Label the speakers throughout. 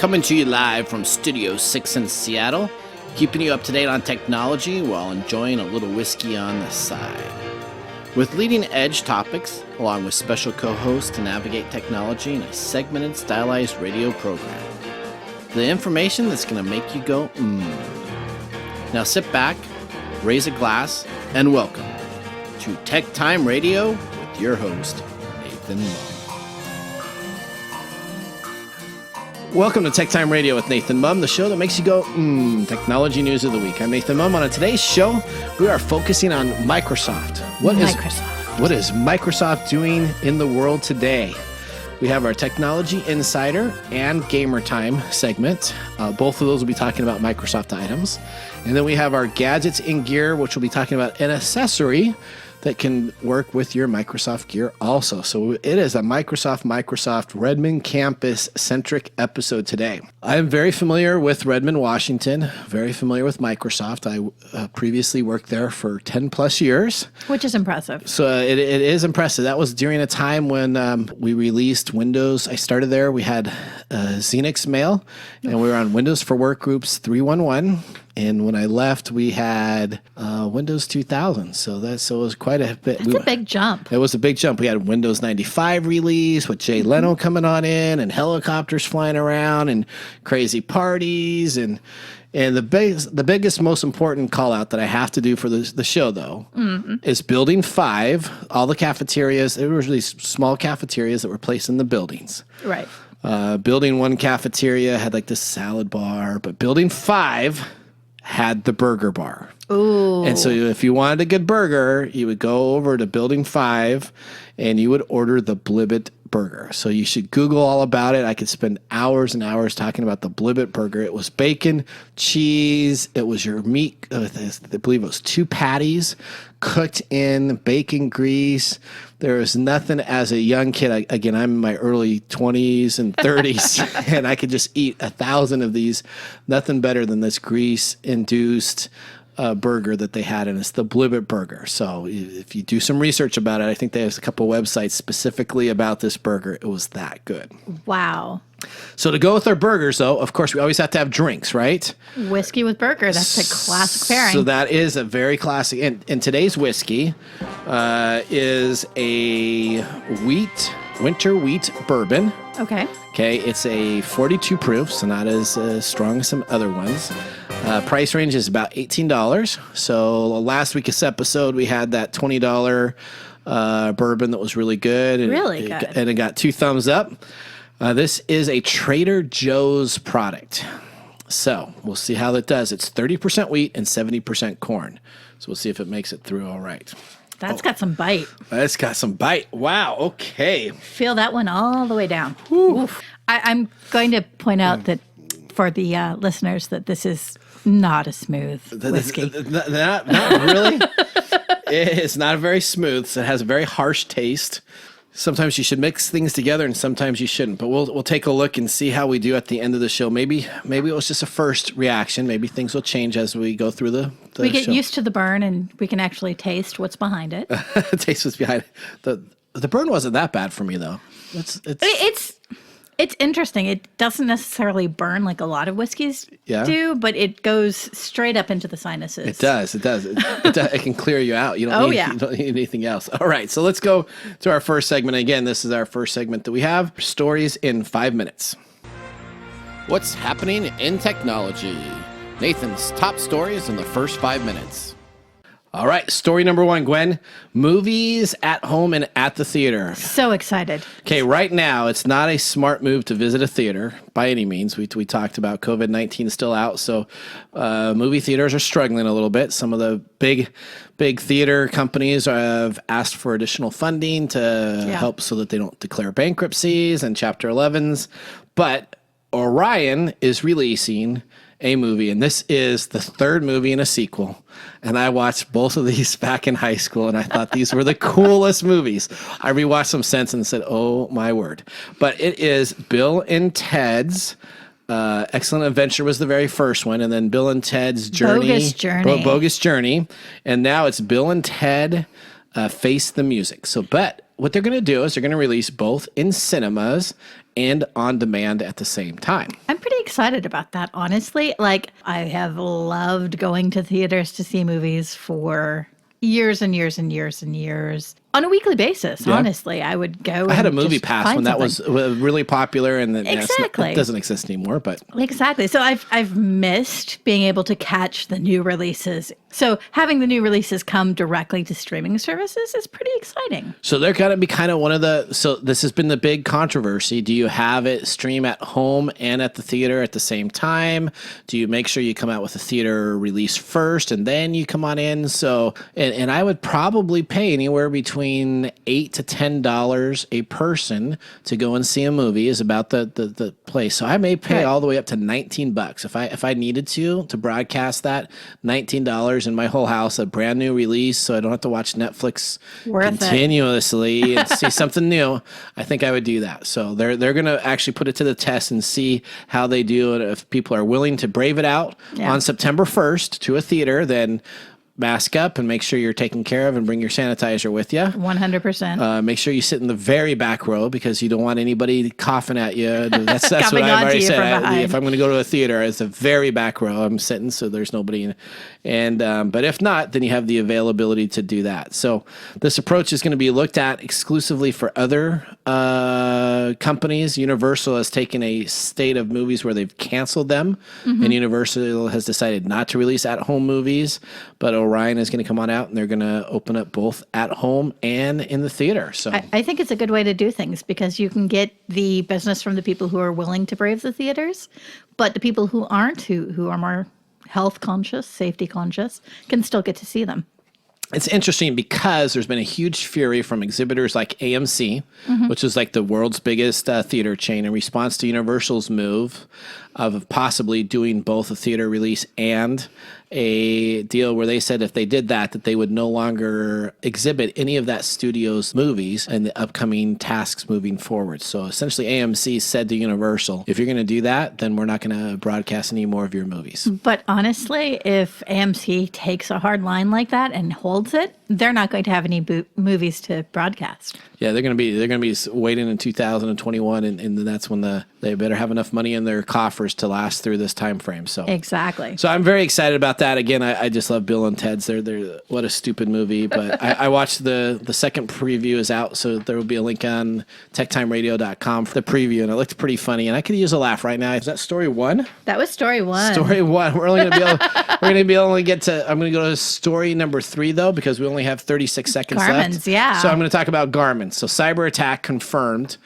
Speaker 1: Coming to you live from Studio 6 in Seattle, keeping you up to date on technology while enjoying a little whiskey on the side. With leading edge topics, along with special co-hosts to navigate technology in a segmented, stylized radio program. The information that's going to make you go, Now sit back, raise a glass, and welcome to TechTime Radio with your host, Nathan Mumm. Welcome to TechTime Radio with Nathan Mumm, the show that makes you go, technology news of the week. I'm Nathan Mumm. On today's show, we are focusing on Microsoft. What is Microsoft doing in the world today? We have our Technology Insider and Gamer Time segment. Both of those will be talking about Microsoft items. And then we have our Gadgets in Gear, which will be talking about an accessory that can work with your Microsoft gear also. So it is a Microsoft-Redmond campus-centric episode today. I am very familiar with Redmond, Washington, very familiar with Microsoft. I previously worked there for 10 plus years.
Speaker 2: Which is impressive.
Speaker 1: So it is impressive. That was during a time when we released Windows. I started there. We had Xenix Mail, and we were on Windows for Workgroups 3.1. And when I left, we had Windows 2000. So it was quite a bit.
Speaker 2: That's a big jump.
Speaker 1: It was a big jump. We had Windows 95 release with Jay Leno coming on in and helicopters flying around and crazy parties. And the biggest, most important call out that I have to do for the show, though, is Building 5. All the cafeterias, there were these small cafeterias that were placed in the buildings.
Speaker 2: Right.
Speaker 1: Building 1 cafeteria had like this salad bar, but Building 5 had the burger bar.
Speaker 2: Ooh.
Speaker 1: And so if you wanted a good burger, you would go over to Building 5 and you would order the Blibbit burger. So you should Google all about it. I could spend hours and hours talking about the Blibbit burger. It was bacon, cheese, it was your meat, I believe it was 2 patties cooked in bacon grease. There was nothing as a young kid. Again, I'm in my early 20s and 30s, and I could just eat 1,000 of these. Nothing better than this grease-induced burger that they had, and it's the Blibbit burger. So if you do some research about it, I think they have a couple websites specifically about this burger. It was that good.
Speaker 2: Wow.
Speaker 1: So to go with our burgers, though, of course, we always have to have drinks, right?
Speaker 2: Whiskey with burger. That's a classic pairing.
Speaker 1: So that is a very classic. And today's whiskey is a Winter Wheat Bourbon.
Speaker 2: Okay.
Speaker 1: Okay, it's a 42 proof, so not as strong as some other ones. Price range is about $18. So last week's episode, we had that $20 bourbon that was really good. And
Speaker 2: really good.
Speaker 1: And it got 2 thumbs up. This is a Trader Joe's product. So we'll see how that does. It's 30% wheat and 70% corn. So we'll see if it makes it through all right.
Speaker 2: That's got some bite.
Speaker 1: That's got some bite. Wow. Okay.
Speaker 2: Feel that one all the way down. I'm going to point out that for the listeners that this is not a smooth whiskey.
Speaker 1: Not really. It is not very smooth. So it has a very harsh taste. Sometimes you should mix things together and sometimes you shouldn't. But we'll take a look and see how we do at the end of the show. Maybe it was just a first reaction. Maybe things will change as we go through the
Speaker 2: we get
Speaker 1: show.
Speaker 2: used to the burn and we can actually taste what's behind it.
Speaker 1: Taste what's behind it. The burn wasn't that bad for me, though.
Speaker 2: It's interesting. It doesn't necessarily burn like a lot of whiskeys do, but it goes straight up into the sinuses.
Speaker 1: It does. It can clear you out. You don't need anything else. All right, so let's go to our first segment. Again, this is our first segment that we have, Stories in 5 minutes. What's happening in technology? Nathan's top stories in the first 5 minutes. All right, story number 1, Gwen. Movies at home and at the theater.
Speaker 2: So excited.
Speaker 1: Okay, right now, it's not a smart move to visit a theater by any means. We talked about COVID-19 still out, so movie theaters are struggling a little bit. Some of the big theater companies have asked for additional funding to help so that they don't declare bankruptcies and Chapter 11s. But Orion is releasing a movie, and this is the 3rd movie in a sequel. And I watched both of these back in high school, and I thought these were the coolest movies. I rewatched them since and said, oh my word. But it is Bill and Ted's Excellent Adventure was the very first one, and then Bill and Ted's Journey. Bogus Journey. And now it's Bill and Ted Face the Music. But what they're going to do is they're going to release both in cinemas and on demand at the same time.
Speaker 2: I'm pretty excited about that, honestly. Like, I have loved going to theaters to see movies for years and years and years and years. On a weekly basis, honestly. I would go
Speaker 1: I had a movie pass when that was really popular, and then
Speaker 2: Exactly.
Speaker 1: it doesn't exist anymore. But
Speaker 2: Exactly. So I've missed being able to catch the new releases. So having the new releases come directly to streaming services is pretty exciting.
Speaker 1: So they're going to be kind of one of the, so this has been the big controversy. Do you have it stream at home and at the theater at the same time? Do you make sure you come out with a theater release first and then you come on in? So, and I would probably pay anywhere between $8 to $10 a person to go and see a movie is about the place. So I may pay all the way up to $19 if I needed to broadcast that $19 in my whole house, a brand new release, so I don't have to watch Netflix continuously and see something new. I think I would do that. So they're going to actually put it to the test and see how they do it. If people are willing to brave it out on September 1st to a theater, then mask up and make sure you're taken care of and bring your sanitizer with you.
Speaker 2: 100%.
Speaker 1: Make sure you sit in the very back row because you don't want anybody coughing at you. That's what I've already said. If I'm going to go to a theater, it's the very back row. I'm sitting so there's nobody in. And but if not, then you have the availability to do that. So this approach is going to be looked at exclusively for other companies. Universal has taken a state of movies where they've canceled them, and Universal has decided not to release at-home movies. But Orion is going to come on out, and they're going to open up both at home and in the theater. So
Speaker 2: I think it's a good way to do things because you can get the business from the people who are willing to brave the theaters, but the people who aren't, who are more health conscious, safety conscious, can still get to see them.
Speaker 1: It's interesting because there's been a huge fury from exhibitors like AMC, which is like the world's biggest theater chain, in response to Universal's move of possibly doing both a theater release and a deal where they said if they did that they would no longer exhibit any of that studio's movies and the upcoming tasks moving forward. So essentially AMC said to Universal, if you're going to do that, then we're not going to broadcast any more of your movies.
Speaker 2: But honestly, if AMC takes a hard line like that and holds it, they're not going to have any movies to broadcast.
Speaker 1: Yeah, they're going to be waiting in 2021, and that's when they better have enough money in their coffers to last through this time frame. So
Speaker 2: exactly.
Speaker 1: So I'm very excited about that. Again, I just love Bill and Ted's. They're what a stupid movie. But I watched the second preview is out, so there will be a link on TechTimeRadio.com for the preview, and it looked pretty funny. And I could use a laugh right now. Is that story one?
Speaker 2: That was story one.
Speaker 1: Story one. We're only going to be able to get to. I'm going to go to story number 3 though, because we only have 36 seconds left.
Speaker 2: Garmin's, yeah.
Speaker 1: So I'm going to talk about Garmin. So cyber attack confirmed.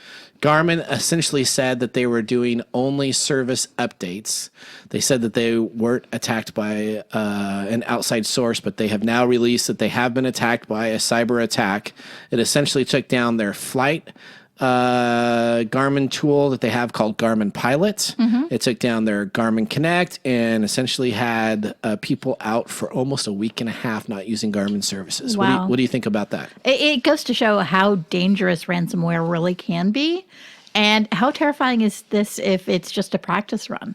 Speaker 1: Garmin essentially said that they were doing only service updates. They said that they weren't attacked by an outside source, but they have now released that they have been attacked by a cyber attack. It essentially took down their flight Garmin tool that they have called Garmin Pilot. It took down their Garmin Connect and essentially had people out for almost a week and a half not using Garmin services.
Speaker 2: Wow.
Speaker 1: What do you think about that?
Speaker 2: It goes to show how dangerous ransomware really can be, and how terrifying is this if it's just a practice run.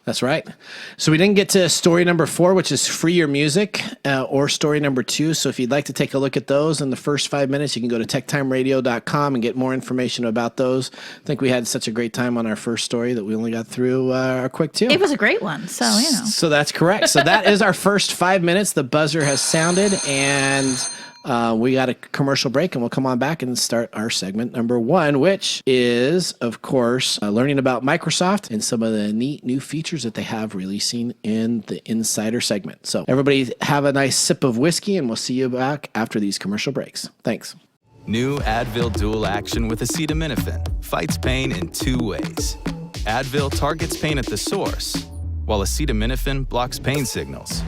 Speaker 1: That's right. So we didn't get to story number 4, which is free your music, or story number 2. So if you'd like to take a look at those in the first 5 minutes, you can go to techtimeradio.com and get more information about those. I think we had such a great time on our first story that we only got through our quick 2.
Speaker 2: It was a great one. So, you know.
Speaker 1: So that's correct. So that is our first 5 minutes. The buzzer has sounded, and we got a commercial break, and we'll come on back and start our segment number 1, which is, of course, learning about Microsoft and some of the neat new features that they have releasing in the Insider segment. So everybody have a nice sip of whiskey, and we'll see you back after these commercial breaks. Thanks.
Speaker 3: New Advil Dual Action with acetaminophen fights pain in 2 ways. Advil targets pain at the source, while acetaminophen blocks pain signals.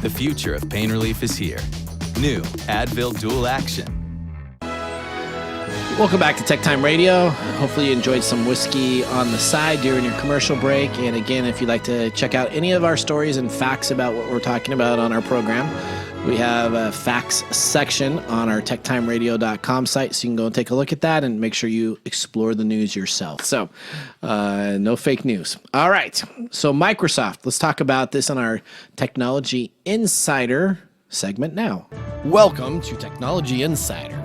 Speaker 3: The future of pain relief is here. New Advil Dual Action.
Speaker 1: Welcome back to Tech Time Radio. Hopefully you enjoyed some whiskey on the side during your commercial break. And again, if you'd like to check out any of our stories and facts about what we're talking about on our program, we have a facts section on our techtimeradio.com site, so you can go and take a look at that and make sure you explore the news yourself. So, no fake news. All right. So Microsoft, let's talk about this on our Technology Insider segment now. Welcome to Technology Insider.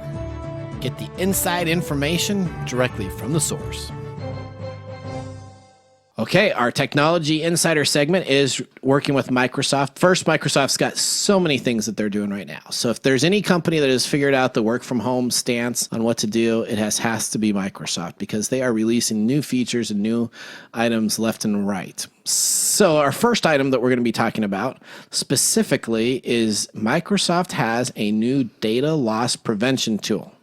Speaker 1: Get the inside information directly from the source. Okay, our Technology Insider segment is working with Microsoft. First, Microsoft's got so many things that they're doing right now. So if there's any company that has figured out the work from home stance on what to do, it has to be Microsoft, because they are releasing new features and new items left and right. So our first item that we're going to be talking about specifically is Microsoft has a new data loss prevention tool.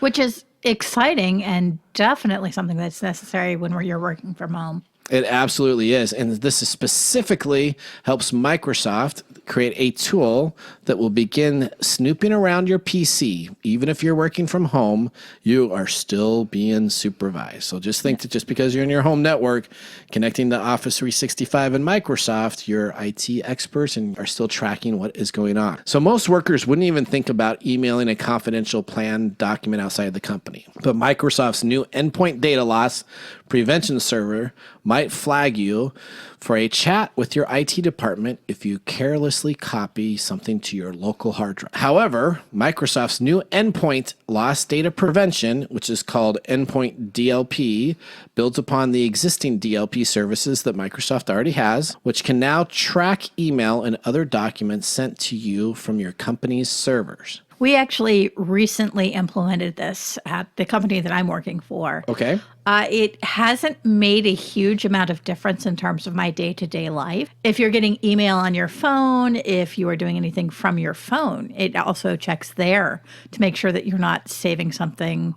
Speaker 2: Which is exciting and definitely something that's necessary when you're working from home.
Speaker 1: It absolutely is. And this is specifically helps Microsoft create a tool that will begin snooping around your PC. Even if you're working from home, you are still being supervised. So just think that just because you're in your home network, connecting to Office 365 and Microsoft, your IT experts and are still tracking what is going on. So most workers wouldn't even think about emailing a confidential plan document outside the company. But Microsoft's new endpoint data loss prevention server might flag you for a chat with your IT department if you carelessly copy something to your local hard drive. However, Microsoft's new endpoint loss data prevention, which is called Endpoint DLP, builds upon the existing DLP services that Microsoft already has, which can now track email and other documents sent to you from your company's servers.
Speaker 2: We actually recently implemented this at the company that I'm working for.
Speaker 1: Okay.
Speaker 2: It hasn't made a huge amount of difference in terms of my day-to-day life. If you're getting email on your phone, if you are doing anything from your phone, it also checks there to make sure that you're not saving something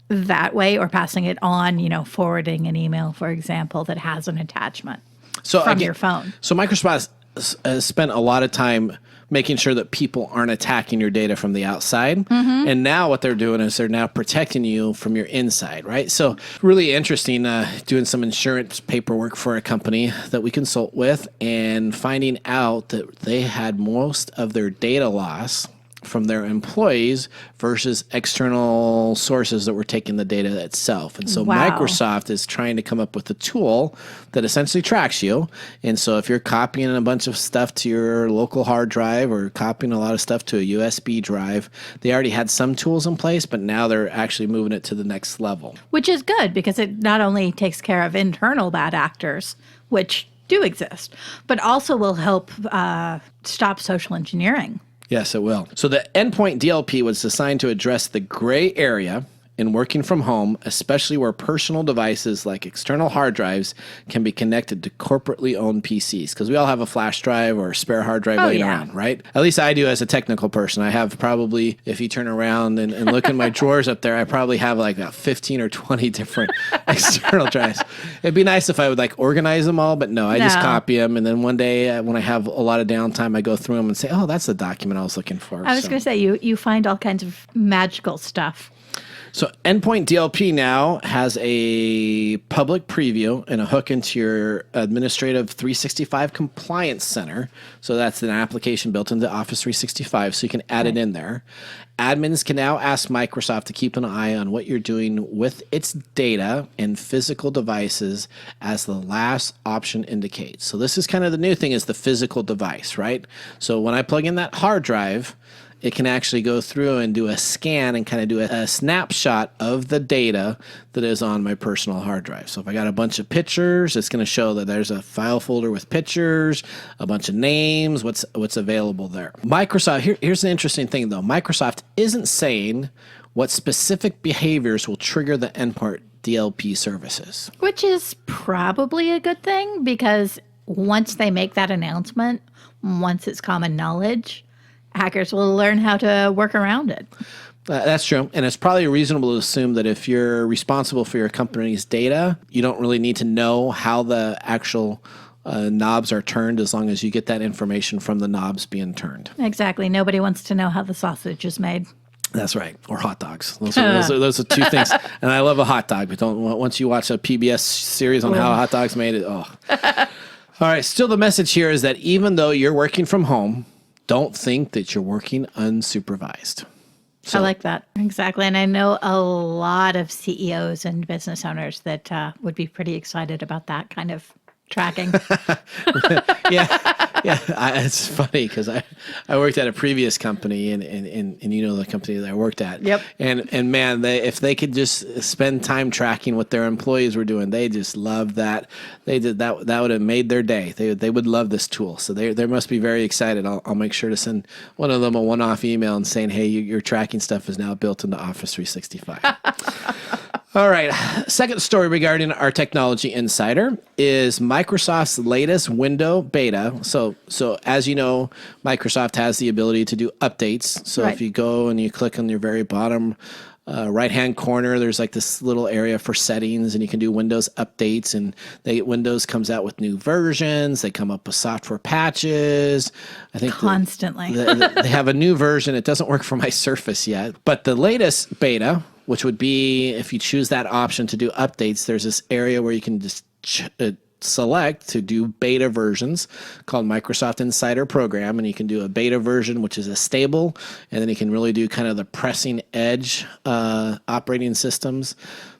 Speaker 2: that way or passing it on, forwarding an email, for example, that has an attachment from your phone.
Speaker 1: So Microsoft has spent a lot of time making sure that people aren't attacking your data from the outside. Mm-hmm. And now what they're doing is they're now protecting you from your inside, right? So really interesting, doing some insurance paperwork for a company that we consult with and finding out that they had most of their data loss from their employees versus external sources that were taking the data itself. And so Microsoft is trying to come up with a tool that essentially tracks you. And so if you're copying a bunch of stuff to your local hard drive or copying a lot of stuff to a USB drive, they already had some tools in place, but now they're actually moving it to the next level.
Speaker 2: Which is good because it not only takes care of internal bad actors, which do exist, but also will help stop social engineering.
Speaker 1: Yes, it will. So the endpoint DLP was designed to address the gray area in working from home, especially where personal devices like external hard drives can be connected to corporately owned PCs. Because we all have a flash drive or a spare hard drive laying around, right? At least I do as a technical person. I have probably, if you turn around and look in my drawers up there, I probably have like about 15 or 20 different external drives. It'd be nice if I would like organize them all, but no, I just copy them. And then one day when I have a lot of downtime, I go through them and say, oh, that's the document I was looking for.
Speaker 2: I was going to say, you find all kinds of magical stuff.
Speaker 1: So Endpoint DLP now has a public preview and a hook into your administrative 365 compliance center. So that's an application built into Office 365, so you can add it in there. Admins can now ask Microsoft to keep an eye on what you're doing with its data and physical devices as the last option indicates. So this is kind of the new thing, is the physical device, right? So when I plug in that hard drive, it can actually go through and do a scan and kind of do a snapshot of the data that is on my personal hard drive. So if I got a bunch of pictures, it's going to show that there's a file folder with pictures, a bunch of names, what's available there. Microsoft, here's the interesting thing though. Microsoft isn't saying what specific behaviors will trigger the endpoint DLP services.
Speaker 2: Which is probably a good thing, because once they make that announcement, once it's common knowledge, hackers will learn how to work around it.
Speaker 1: That's true. And it's probably reasonable to assume that if you're responsible for your company's data, you don't really need to know how the actual knobs are turned, as long as you get that information from the knobs being turned.
Speaker 2: Exactly. Nobody wants to know how the sausage is made.
Speaker 1: That's right. Or hot dogs. Those are two things. And I love a hot dog, but once you watch a PBS series on how a hot dog's made, All right. Still, the message here is that even though you're working from home, don't think that you're working unsupervised. So,
Speaker 2: I like that. Exactly. And I know a lot of CEOs and business owners that would be pretty excited about that kind of tracking.
Speaker 1: It's funny because I worked at a previous company and you know the company that I worked at.
Speaker 2: Yep.
Speaker 1: And man, if they could just spend time tracking what their employees were doing, they just loved that. They did that. That would have made their day. They would love this tool. So they must be very excited. I'll make sure to send one of them a one-off email and saying, hey, your tracking stuff is now built into Office 365. All right. Second story regarding our technology insider is Microsoft's latest window beta. So as you know, Microsoft has the ability to do updates. So
Speaker 2: Right.
Speaker 1: if you go and you click on your very bottom right-hand corner, there's like this little area for settings, and you can do Windows updates. And Windows comes out with new versions. They come up with software patches. I think
Speaker 2: Constantly.
Speaker 1: they have a new version. It doesn't work for my Surface yet, but the latest beta, which would be if you choose that option to do updates, there's this area where you can just select to do beta versions called Microsoft Insider Program. And you can do a beta version, which is a stable, and then you can really do kind of the pressing edge operating systems.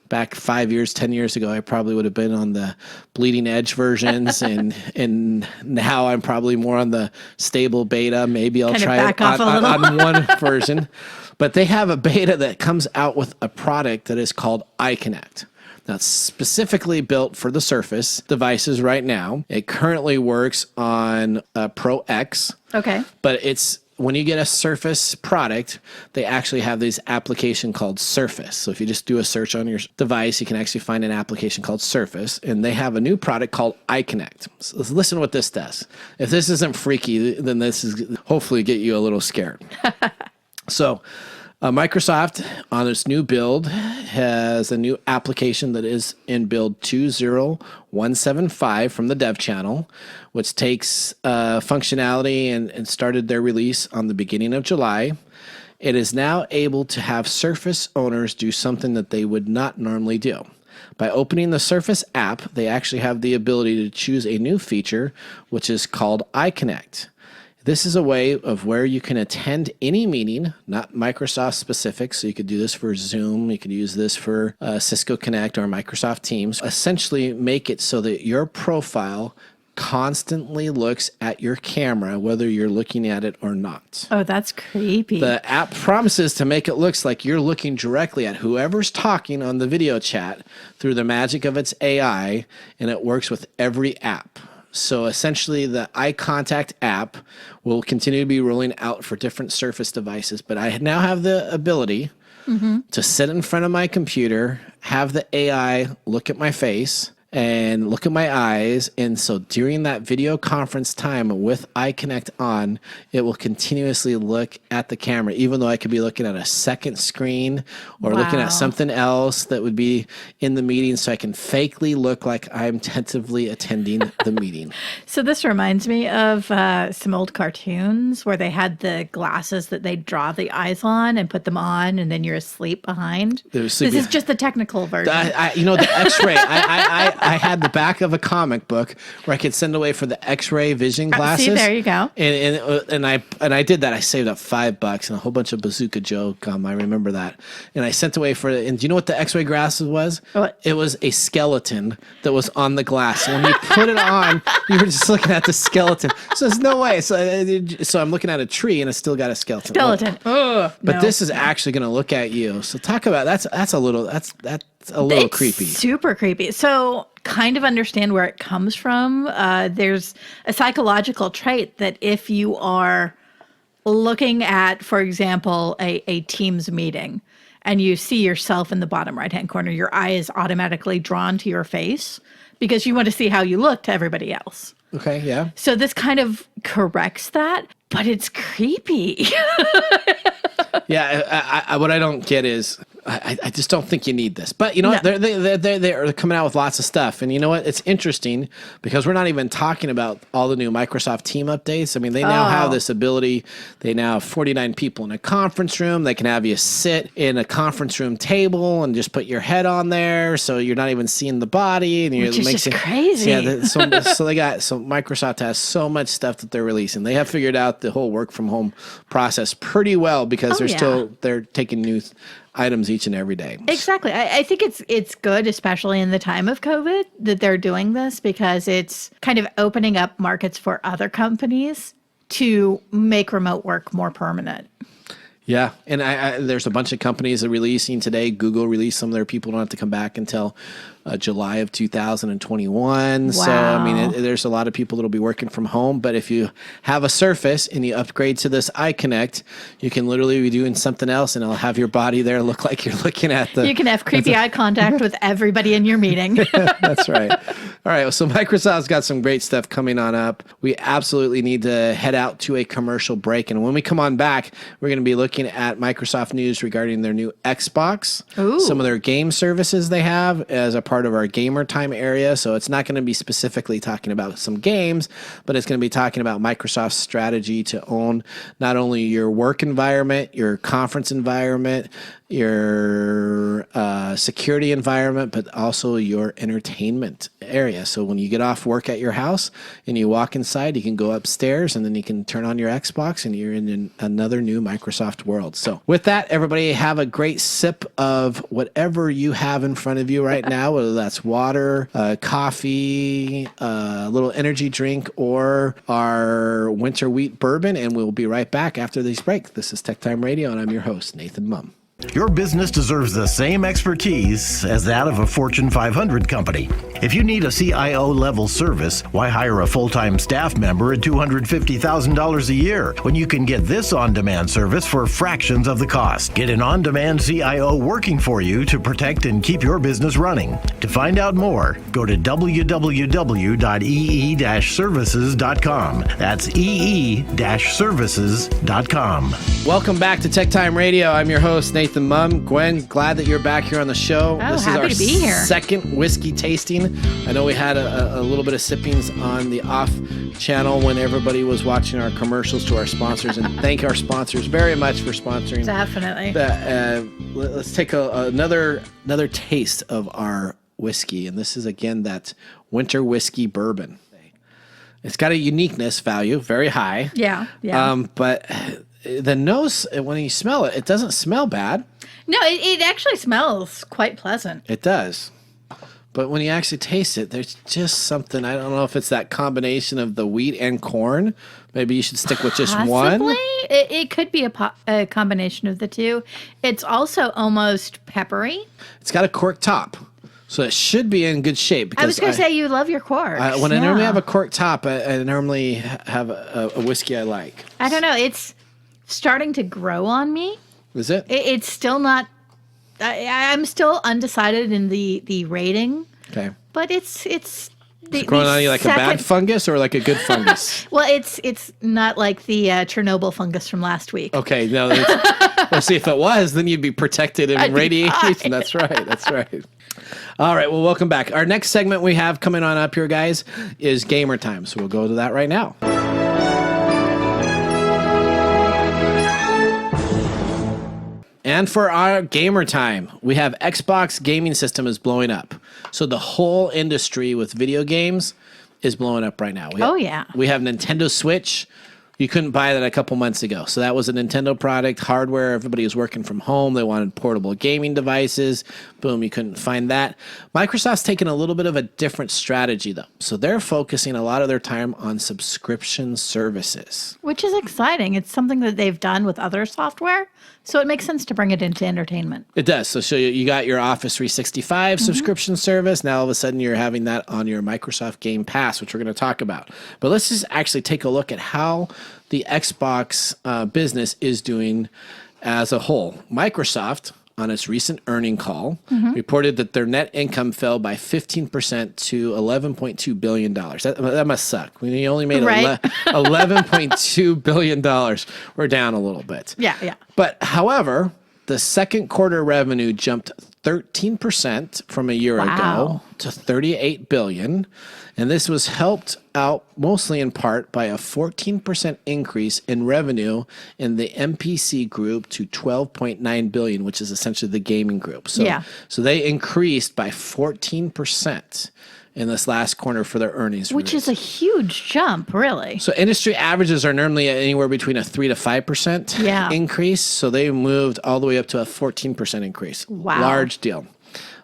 Speaker 1: Back 5 years, 10 years ago, I probably would have been on the bleeding edge versions, and now I'm probably more on the stable beta. Maybe I'll
Speaker 2: Kind of
Speaker 1: try
Speaker 2: back
Speaker 1: it
Speaker 2: off a little.
Speaker 1: on one version. But they have a beta that comes out with a product that is called iConnect. Now, it's specifically built for the Surface devices right now. It currently works on Pro X.
Speaker 2: Okay.
Speaker 1: But when you get a Surface product, they actually have this application called Surface. So if you just do a search on your device, you can actually find an application called Surface. And they have a new product called iConnect. So let's listen to what this does. If this isn't freaky, then this is hopefully get you a little scared. So Microsoft, on its new build, has a new application that is in build 20175 from the dev channel, which takes functionality and started their release on the beginning of July. It is now able to have Surface owners do something that they would not normally do. By opening the Surface app, they actually have the ability to choose a new feature, which is called iConnect. This is a way of where you can attend any meeting, not Microsoft specific. So you could do this for Zoom. You could use this for Cisco Connect or Microsoft Teams. Essentially make it so that your profile constantly looks at your camera, whether you're looking at it or not.
Speaker 2: Oh, that's creepy.
Speaker 1: The app promises to make it look like you're looking directly at whoever's talking on the video chat through the magic of its AI, and it works with every app. So essentially, the eye contact app will continue to be rolling out for different Surface devices, but I now have the ability to sit in front of my computer, have the AI look at my face and look at my eyes. And so during that video conference time with iConnect on, it will continuously look at the camera, even though I could be looking at a second screen or looking at something else that would be in the meeting, so I can fakely look like I'm tentatively attending the meeting.
Speaker 2: So this reminds me of some old cartoons where they had the glasses that they'd draw the eyes on and put them on, and then you're asleep behind. This is just the technical version.
Speaker 1: The X-ray. I had the back of a comic book where I could send away for the X-ray vision glasses.
Speaker 2: See, there you go.
Speaker 1: And I did that. I saved up $5 and a whole bunch of Bazooka Joe gum. I remember that. And I sent away for it. And do you know what the X-ray glasses was?
Speaker 2: What?
Speaker 1: It was a skeleton that was on the glass. When you put it on, you were just looking at the skeleton. So there's no way. So I'm looking at a tree and it's still got a skeleton.
Speaker 2: Oh,
Speaker 1: but this is actually going to look at you. So talk about that's a little creepy.
Speaker 2: Super creepy. So kind of understand where it comes from. There's a psychological trait that if you are looking at, for example, a Teams meeting and you see yourself in the bottom right-hand corner, your eye is automatically drawn to your face because you want to see how you look to everybody else.
Speaker 1: Okay, yeah.
Speaker 2: So this kind of corrects that, but it's creepy.
Speaker 1: Yeah, what I don't get is I just don't think you need this. But you know what? They're coming out with lots of stuff. And you know what? It's interesting because we're not even talking about all the new Microsoft Team updates. I mean, they now have this ability. They now have 49 people in a conference room. They can have you sit in a conference room table and just put your head on there so you're not even seeing the body. And
Speaker 2: Which is just crazy.
Speaker 1: Yeah, so Microsoft has so much stuff that they're releasing. They have figured out the whole work from home process pretty well because they're taking new items each and every day.
Speaker 2: Exactly. I think it's good, especially in the time of COVID, that they're doing this because it's kind of opening up markets for other companies to make remote work more permanent.
Speaker 1: Yeah, and there's a bunch of companies that are releasing today. Google released some of their people don't have to come back until July of 2021. Wow. So, I mean, there's a lot of people that will be working from home. But if you have a Surface and you upgrade to this iConnect, you can literally be doing something else, and it'll have your body there look like you're looking at the...
Speaker 2: You can have creepy eye contact with everybody in your meeting.
Speaker 1: That's right. All right, so Microsoft's got some great stuff coming on up. We absolutely need to head out to a commercial break. And when we come on back, we're going to be looking at Microsoft news regarding their new Xbox, some of their game services they have as a part of our gamer time area. So it's not going to be specifically talking about some games, but it's going to be talking about Microsoft's strategy to own not only your work environment, your conference environment, your security environment, but also your entertainment area. So when you get off work at your house and you walk inside, you can go upstairs and then you can turn on your Xbox and you're in another new Microsoft world. So with that, everybody have a great sip of whatever you have in front of you right now, whether that's water, coffee, a little energy drink, or our Winter Wheat Bourbon. And we'll be right back after this break. This is TechTime Radio, and I'm your host, Nathan Mumm.
Speaker 4: Your business deserves the same expertise as that of a Fortune 500 company. If you need a CIO-level service, why hire a full-time staff member at $250,000 a year when you can get this on-demand service for fractions of the cost? Get an on-demand CIO working for you to protect and keep your business running. To find out more, go to www.ee-services.com. That's ee-services.com.
Speaker 1: Welcome back to Tech Time Radio. I'm your host, Nathan Mumm. Gwen, glad that you're back here on the show.
Speaker 2: This is our to be here.
Speaker 1: Second whiskey tasting. I know we had a little bit of sippings on the off channel when everybody was watching our commercials to our sponsors, and thank our sponsors very much for sponsoring.
Speaker 2: Definitely.
Speaker 1: Let's take another taste of our whiskey, and this is again that Winter Whiskey Bourbon. It's got a uniqueness value, very high.
Speaker 2: Yeah.
Speaker 1: But the nose, when you smell it, it doesn't smell bad.
Speaker 2: No, it actually smells quite pleasant.
Speaker 1: It does. But when you actually taste it, there's just something. I don't know if it's that combination of the wheat and corn. Maybe you should stick with just one.
Speaker 2: It could be a combination of the two. It's also almost peppery.
Speaker 1: It's got a cork top, so it should be in good shape.
Speaker 2: I was going to say you love your corks.
Speaker 1: When I normally have a cork top, I normally have a whiskey I like.
Speaker 2: I don't know. It's starting to grow on me.
Speaker 1: Is it?
Speaker 2: It's still not. I'm still undecided in the rating.
Speaker 1: Okay.
Speaker 2: But it's
Speaker 1: growing on you like a bad fungus or like a good fungus?
Speaker 2: Well, it's not like the Chernobyl fungus from last week.
Speaker 1: Okay. No. Well, see, if it was, then you'd be protected in radiation. That's right. That's right. All right. Well, welcome back. Our next segment we have coming on up here, guys, is Gamer Time. So we'll go to that right now. And for our gamer time, we have Xbox gaming system is blowing up. So the whole industry with video games is blowing up right now. We have Nintendo Switch. You couldn't buy that a couple months ago. So that was a Nintendo product, hardware. Everybody was working from home. They wanted portable gaming devices. Boom, you couldn't find that. Microsoft's taken a little bit of a different strategy, though. So they're focusing a lot of their time on subscription services.
Speaker 2: Which is exciting. It's something that they've done with other software. So it makes sense to bring it into entertainment.
Speaker 1: It does. So you got your Office 365 subscription service. Now all of a sudden you're having that on your Microsoft Game Pass, which we're going to talk about. But let's just actually take a look at how the Xbox business is doing as a whole. Microsoft, on its recent earning call, reported that their net income fell by 15% to $11.2 billion. That must suck. We only made $11.2 billion. We're down a little bit.
Speaker 2: Yeah.
Speaker 1: But however, the second quarter revenue jumped 13% from a year ago to $38 billion. And this was helped out mostly in part by a 14% increase in revenue in the MPC group to $12.9 billion, which is essentially the gaming group. So they increased by 14% in this last quarter for their earnings.
Speaker 2: Which is a huge jump, really.
Speaker 1: So industry averages are normally anywhere between a 3 to 5% increase. So they moved all the way up to a 14% increase.
Speaker 2: Wow.
Speaker 1: Large deal.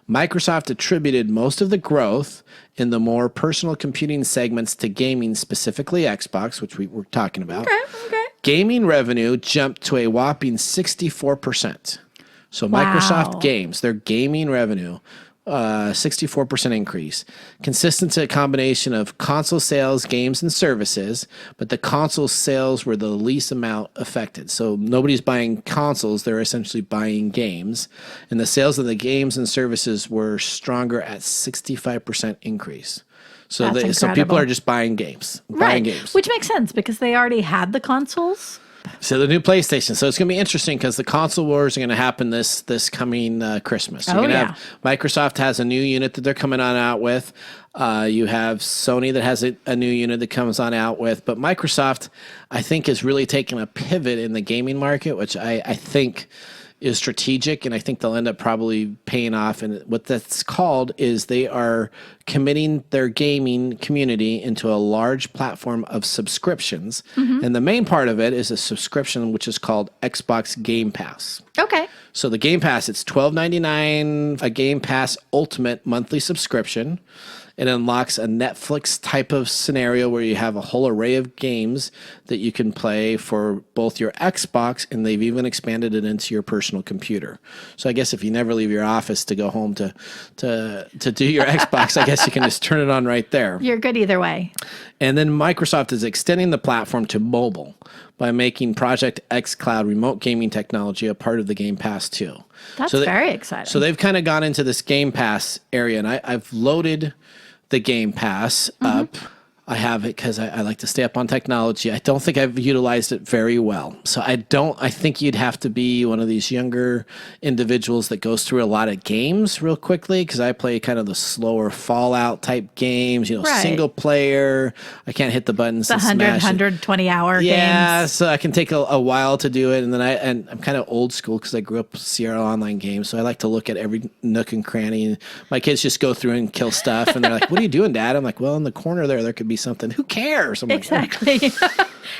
Speaker 1: Microsoft attributed most of the growth in the more personal computing segments to gaming, specifically Xbox, which we were talking about.
Speaker 2: Okay.
Speaker 1: Gaming revenue jumped to a whopping 64%. So Microsoft Games, their gaming revenue, 64% increase, consistent to a combination of console sales, games, and services, but the console sales were the least amount affected. So nobody's buying consoles, they're essentially buying games. And the sales of the games and services were stronger at 65% increase. So people are just buying games. Buying games.
Speaker 2: Which makes sense because they already had the consoles.
Speaker 1: So the new PlayStation. So it's going to be interesting because the console wars are going to happen this coming Christmas. So you're going to have Microsoft has a new unit that they're coming on out with. You have Sony that has a new unit that comes on out with. But Microsoft, I think, is really taking a pivot in the gaming market, which I think is strategic, and I think they'll end up probably paying off. And what that's called is they are committing their gaming community into a large platform of subscriptions. And the main part of it is a subscription which is called Xbox Game Pass.
Speaker 2: Okay.
Speaker 1: So the Game Pass, it's $12.99, a Game Pass Ultimate monthly subscription. It unlocks a Netflix type of scenario where you have a whole array of games that you can play for both your Xbox, and they've even expanded it into your personal computer. So I guess if you never leave your office to go home to do your Xbox, I guess you can just turn it on right there.
Speaker 2: You're good either way.
Speaker 1: And then Microsoft is extending the platform to mobile by making Project X Cloud remote gaming technology a part of the Game Pass too.
Speaker 2: That's very exciting.
Speaker 1: So they've kind of gone into this Game Pass area, and I've loaded the Game Pass up. I have it because I like to stay up on technology. I don't think I've utilized it very well. So I think you'd have to be one of these younger individuals that goes through a lot of games real quickly, because I play kind of the slower Fallout type games, single player. I can't hit the buttons and smash
Speaker 2: 120 hour games.
Speaker 1: Yeah, so I can take a while to do it. And then I'm kind of old school because I grew up with Sierra Online games. So I like to look at every nook and cranny. My kids just go through and kill stuff. And they're like, "What are you doing, Dad?" I'm like, "Well, in the corner there could be something. Who cares?"
Speaker 2: Exactly.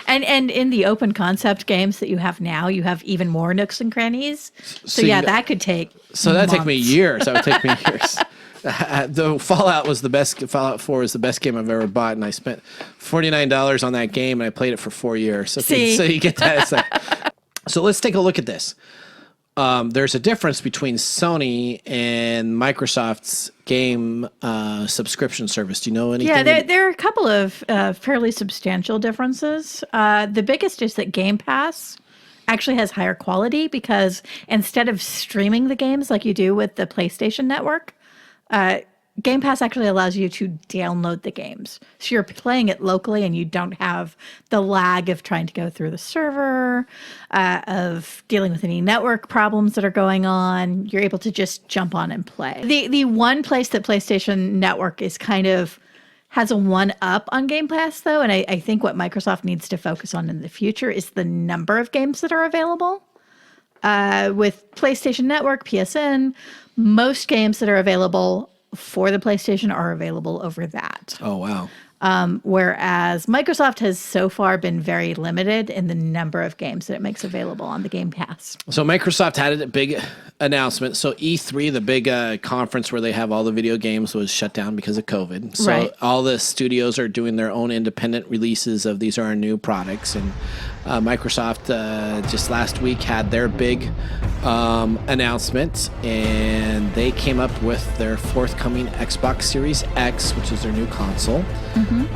Speaker 2: and in the open concept games that you have now, you have even more nooks and crannies. So that could take
Speaker 1: that'd take me years. That would take me years. The Fallout 4 is the best game I've ever bought, and I spent $49 on that game, and I played it for 4 years. So you get that. It's like, so let's take a look at this. There's a difference between Sony and Microsoft's game subscription service. Do you know anything?
Speaker 2: Yeah, there are a couple of fairly substantial differences. The biggest is that Game Pass actually has higher quality because instead of streaming the games like you do with the PlayStation Network, Game Pass actually allows you to download the games. So you're playing it locally and you don't have the lag of trying to go through the server, of dealing with any network problems that are going on. You're able to just jump on and play. The one place that PlayStation Network is kind of has a one-up on Game Pass, though, and I think what Microsoft needs to focus on in the future is the number of games that are available. With PlayStation Network, PSN, most games that are available for the PlayStation are available over that.
Speaker 1: Oh, wow.
Speaker 2: Whereas Microsoft has so far been very limited in the number of games that it makes available on the Game Pass.
Speaker 1: So Microsoft had a big announcement. So E3, the big conference where they have all the video games, was shut down because of COVID. So all the studios are doing their own independent releases of these are our new products. And Microsoft just last week had their big announcement, and they came up with their forthcoming Xbox Series X, which is their new console.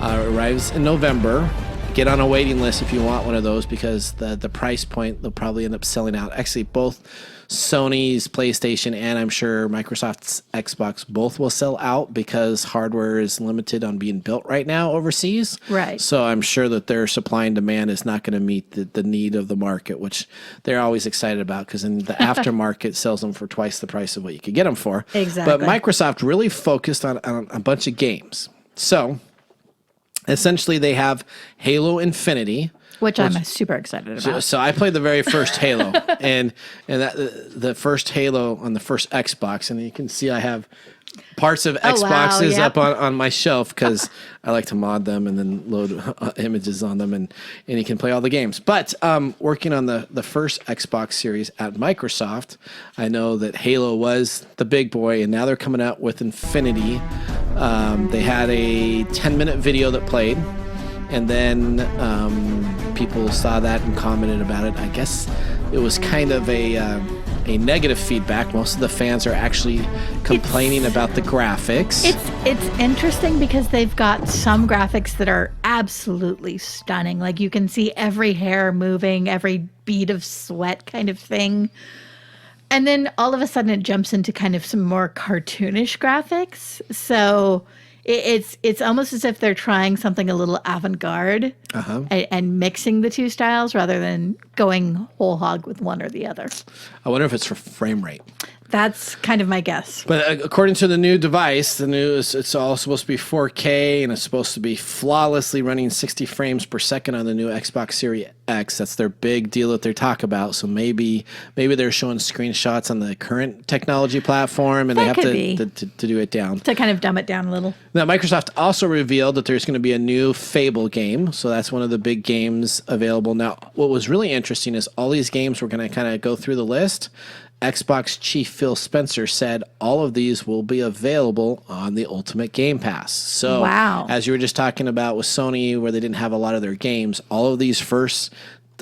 Speaker 1: Arrives in November. Get on a waiting list if you want one of those, because the price point, they'll probably end up selling out. Actually, both Sony's PlayStation and I'm sure Microsoft's Xbox both will sell out because hardware is limited on being built right now overseas.
Speaker 2: Right.
Speaker 1: So I'm sure that their supply and demand is not going to meet the need of the market, which they're always excited about, because in the aftermarket sells them for twice the price of what you could get them for.
Speaker 2: Exactly.
Speaker 1: But Microsoft really focused on a bunch of games. So Essentially, they have Halo Infinity,
Speaker 2: which I'm super excited about.
Speaker 1: So I played the very first Halo, and that the first Halo on the first Xbox, and you can see I have parts of Xboxes up on my shelf because I like to mod them and then load images on them, and you can play all the games. But working on the first Xbox series at Microsoft, I know that Halo was the big boy, and now they're coming out with Infinity. They had a 10-minute video that played, and then people saw that and commented about it. I guess it was kind of a negative feedback. Most of the fans are actually complaining about the graphics.
Speaker 2: It's interesting because they've got some graphics that are absolutely stunning. Like you can see every hair moving, every bead of sweat kind of thing. And then all of a sudden it jumps into kind of some more cartoonish graphics. So it's almost as if they're trying something a little avant-garde and mixing the two styles rather than going whole hog with one or the other.
Speaker 1: I wonder if it's for frame rate.
Speaker 2: That's kind of my guess.
Speaker 1: But according to the new device, it's all supposed to be 4K, and it's supposed to be flawlessly running 60 frames per second on the new Xbox Series X. That's their big deal that they talk about. So maybe they're showing screenshots on the current technology platform, and
Speaker 2: that
Speaker 1: they have to do it down.
Speaker 2: To kind of dumb it down a little.
Speaker 1: Now, Microsoft also revealed that there's going to be a new Fable game. So that's one of the big games available. Now, what was really interesting is all these games, we're going to kind of go through the list. Xbox chief Phil Spencer said all of these will be available on the Ultimate Game Pass. So, as you were just talking about with Sony, where they didn't have a lot of their games, all of these first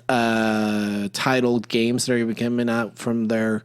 Speaker 1: titled games that are coming out from their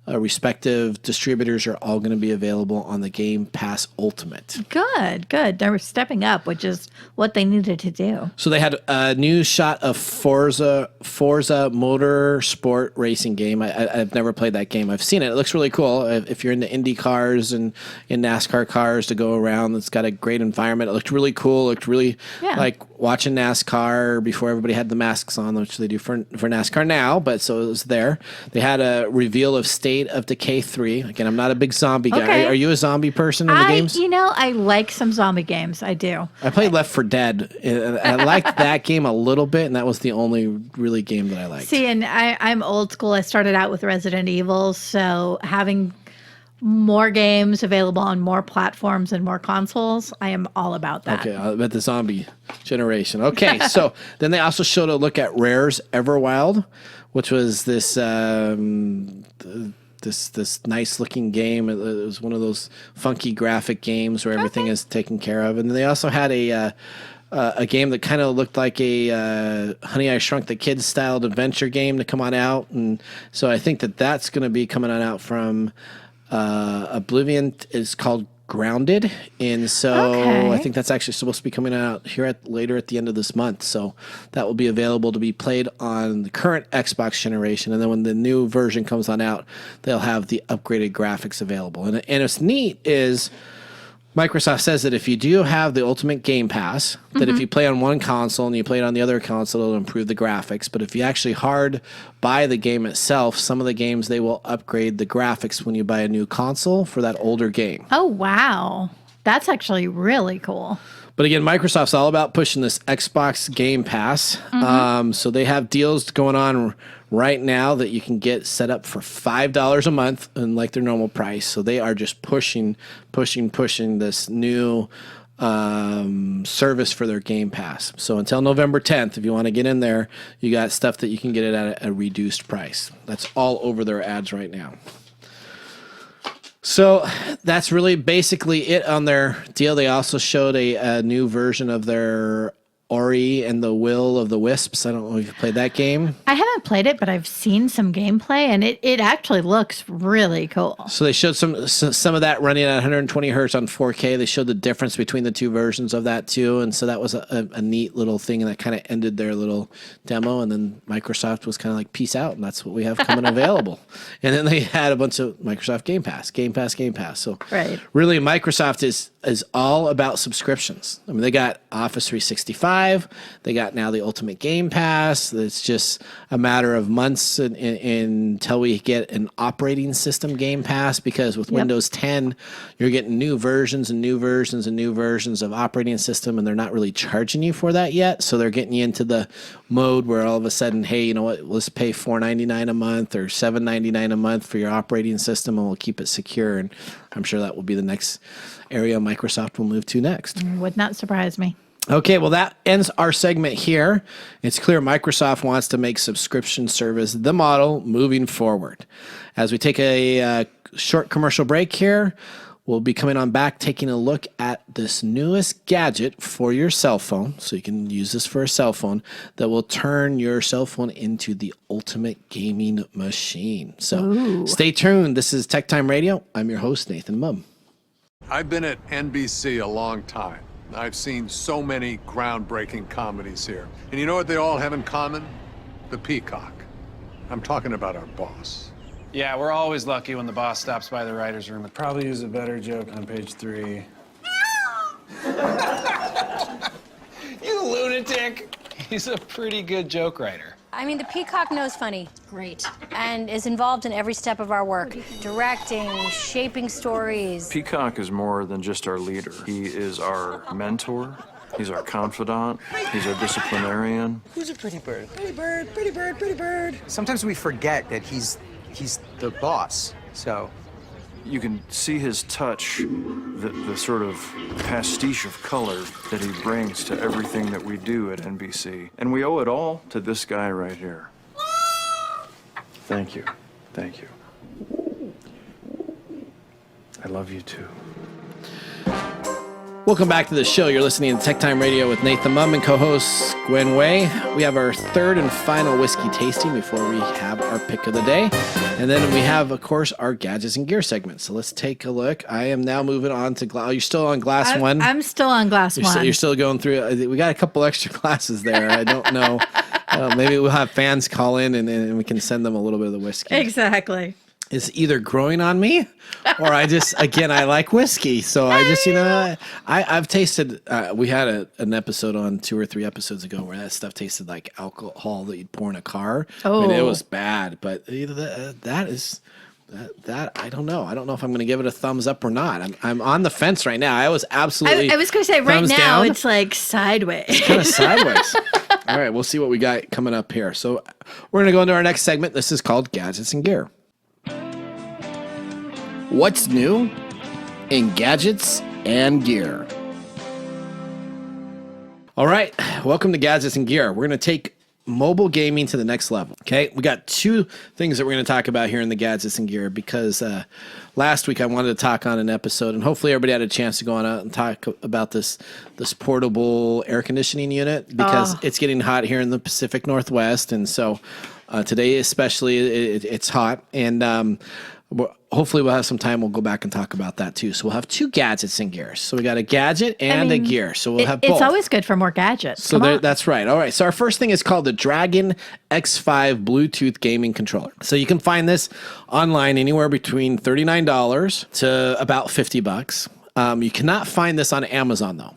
Speaker 1: respective distributors are all going to be available on the Game Pass Ultimate.
Speaker 2: Good. They're stepping up, which is what they needed to do.
Speaker 1: So they had a new shot of Forza Motorsport racing game. I've never played that game. I've seen it. It looks really cool. If you're into Indy cars and in NASCAR cars to go around, it's got a great environment. It looked really cool. It looked really like watching NASCAR before everybody had the masks on, which they do for NASCAR now, but so it was there. They had a reveal of State of Decay 3. Again, I'm not a big zombie guy.
Speaker 2: Okay.
Speaker 1: Are you a zombie person in the games?
Speaker 2: I like some zombie games. I do.
Speaker 1: I played Left 4 Dead. I liked that game a little bit, and that was the only really game that I liked.
Speaker 2: See, and I'm old school. I started out with Resident Evil, so having more games available on more platforms and more consoles, I am all about that.
Speaker 1: Okay, I bet the zombie generation. Okay, so then they also showed a look at Rare's Everwild, which was this this nice looking game. It was one of those funky graphic games where everything is taken care of. And then they also had a game that kind of looked like a Honey, I Shrunk the Kids styled adventure game to come on out. And so I think that's going to be coming on out from Oblivion. Is called Grounded, and so I think that's actually supposed to be coming out here later at the end of this month. So that will be available to be played on the current Xbox generation, and then when the new version comes on out, they'll have the upgraded graphics available. And what's neat is Microsoft says that if you do have the Ultimate Game Pass, that if you play on one console and you play it on the other console, it'll improve the graphics. But if you actually hard buy the game itself, some of the games, they will upgrade the graphics when you buy a new console for that older game.
Speaker 2: Oh, wow. That's actually really cool.
Speaker 1: But again, Microsoft's all about pushing this Xbox Game Pass. So they have deals going on right now that you can get set up for $5 a month and like their normal price. So they are just pushing this new service for their Game Pass. So until November 10th, if you want to get in there, you got stuff that you can get it at a reduced price. That's all over their ads right now. So that's really basically it on their deal. They also showed a new version of their Ori and the Will of the Wisps. I don't know if you played that game.
Speaker 2: I haven't played it, but I've seen some gameplay, and it actually looks really cool.
Speaker 1: So they showed some of that running at 120 hertz on 4K. They showed the difference between the two versions of that too, and so that was a neat little thing, and that kind of ended their little demo. And then Microsoft was kind of like, "Peace out," and that's what we have coming available. And then they had a bunch of Microsoft Game Pass. So
Speaker 2: right.
Speaker 1: really, Microsoft is is all about subscriptions. I mean, they got Office 365. They got now the Ultimate Game Pass. It's just a matter of months until we get an operating system Game Pass, because with Windows 10, you're getting new versions and new versions and new versions of operating system, and they're not really charging you for that yet. So they're getting you into the mode where all of a sudden, hey, you know what, let's pay $4.99 a month or $7.99 a month for your operating system, and we'll keep it secure. And I'm sure that will be the next area Microsoft will move to next.
Speaker 2: Would not surprise me.
Speaker 1: Okay, well, that ends our segment here. It's clear Microsoft wants to make subscription service the model moving forward. As we take a short commercial break here, we'll be coming on back, taking a look at this newest gadget for your cell phone. So you can use this for a cell phone that will turn your cell phone into the ultimate gaming machine. So Stay tuned. This is Tech Time Radio. I'm your host, Nathan Mumm.
Speaker 5: I've been at NBC a long time. I've seen so many groundbreaking comedies here. And you know what they all have in common? The peacock. I'm talking about our boss.
Speaker 6: Yeah, we're always lucky when the boss stops by the writer's room. I'd probably use a better joke on page 3. You lunatic! He's a pretty good joke writer.
Speaker 7: I mean, the peacock knows funny. Great. And is involved in every step of our work. Directing, shaping stories.
Speaker 8: Peacock is more than just our leader. He is our mentor. He's our confidant. He's our disciplinarian.
Speaker 9: Who's a pretty bird? Pretty bird, pretty bird, pretty bird. Sometimes we forget that he's the boss, so.
Speaker 8: You can see his touch, the sort of pastiche of color that he brings to everything that we do at NBC. And we owe it all to this guy right here. Thank you. Thank you. I love you too.
Speaker 1: Welcome back to the show. You're listening to Tech Time Radio with Nathan Mumm and co-host Gwen Way. We have our third and final whiskey tasting before we have our pick of the day. And then we have, of course, our gadgets and gear segment. So let's take a look. I am now moving on to glass. You're still on glass one?
Speaker 2: I'm still on glass one.
Speaker 1: You're still going through. We got a couple extra glasses there. I don't know. Maybe we'll have fans call in and we can send them a little bit of the whiskey.
Speaker 2: Exactly.
Speaker 1: It's either growing on me or I like whiskey. So I just, I've tasted, we had an episode on 2 or 3 episodes ago where that stuff tasted like alcohol that you'd pour in a car.
Speaker 2: Oh.
Speaker 1: And it was bad, but either that I don't know. I don't know if I'm going to give it a thumbs up or not. I'm on the fence right now. I was absolutely.
Speaker 2: I was going to say right now
Speaker 1: down.
Speaker 2: it's like sideways.
Speaker 1: It's kind of sideways. All right, we'll see what we got coming up here. So we're going to go into our next segment. This is called Gadgets and Gear. What's new in gadgets and gear? All right, welcome to Gadgets and Gear. We're going to take mobile gaming to the next level. Okay, we got 2 things that we're going to talk about here in the Gadgets and Gear because last week I wanted to talk on an episode, and hopefully everybody had a chance to go on out and talk about this portable air conditioning unit because it's getting hot here in the Pacific Northwest, and so today especially it's hot, and hopefully we'll have some time. We'll go back and talk about that too. So we'll have 2 gadgets and gears. So we got a gadget and a gear. So we'll have both.
Speaker 2: It's always good for more gadgets.
Speaker 1: So that's right. All right. So our first thing is called the Dragon X5 Bluetooth Gaming Controller. So you can find this online anywhere between $39 to about $50. You cannot find this on Amazon though.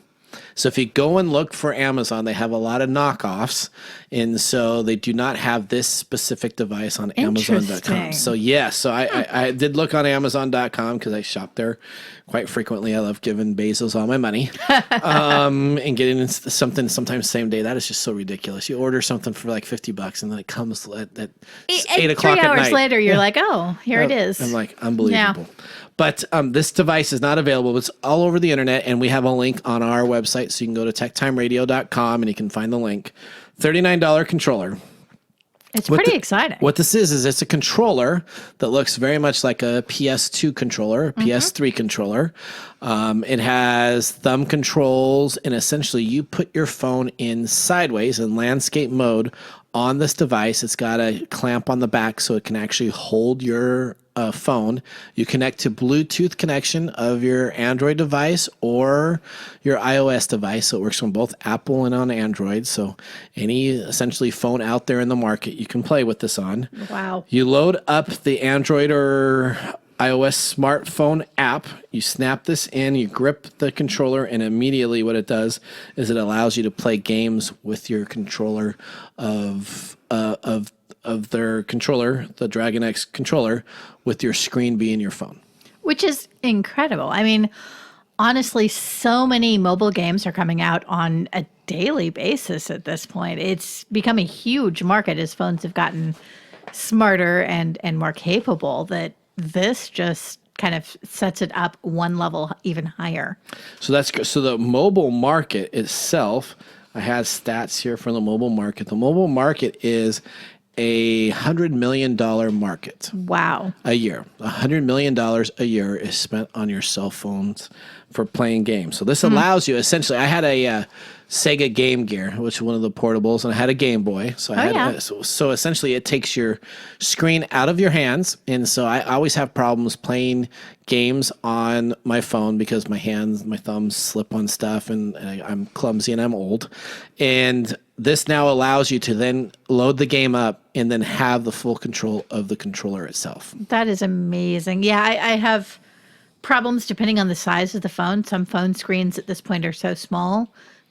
Speaker 1: So if you go and look for Amazon, they have a lot of knockoffs, and so they do not have this specific device on Amazon.com. So so I did look on Amazon.com because I shop there quite frequently. I love giving Bezos all my money and getting something sometimes same day. That is just so ridiculous. You order something for like $50 and then it comes at 8 o'clock at night.
Speaker 2: 3 hours later, you're like, oh, here it is.
Speaker 1: I'm like, unbelievable. Yeah. But this device is not available. It's all over the internet, and we have a link on our website, so you can go to techtimeradio.com and you can find the link. $39 controller.
Speaker 2: It's pretty exciting.
Speaker 1: What this is it's a controller that looks very much like a PS2 controller, a PS3 controller. It has thumb controls, and essentially you put your phone in sideways in landscape mode on this device. It's got a clamp on the back so it can actually hold your phone. You connect to Bluetooth connection of your Android device or your iOS device. So it works on both Apple and on Android. So any essentially phone out there in the market, you can play with this on.
Speaker 2: Wow.
Speaker 1: You load up the Android or iOS smartphone app. You snap this in, you grip the controller, and immediately what it does is it allows you to play games with your controller of their controller, the Dragon X controller, with your screen being your phone.
Speaker 2: Which is incredible. I mean, honestly, so many mobile games are coming out on a daily basis at this point. It's become a huge market as phones have gotten smarter and more capable, that this just kind of sets it up one level even higher.
Speaker 1: So the mobile market itself, I have stats here from the mobile market. The mobile market is a $100 million market.
Speaker 2: Wow.
Speaker 1: A year. $100 million a year is spent on your cell phones for playing games. So this allows you, essentially, I had a Sega Game Gear, which is one of the portables, and I had a Game Boy. So so essentially it takes your screen out of your hands. And so I always have problems playing games on my phone because my thumbs slip on stuff, and I'm clumsy and I'm old. And this now allows you to then load the game up and then have the full control of the controller itself.
Speaker 2: That is amazing. Yeah, I have problems depending on the size of the phone. Some phone screens at this point are so small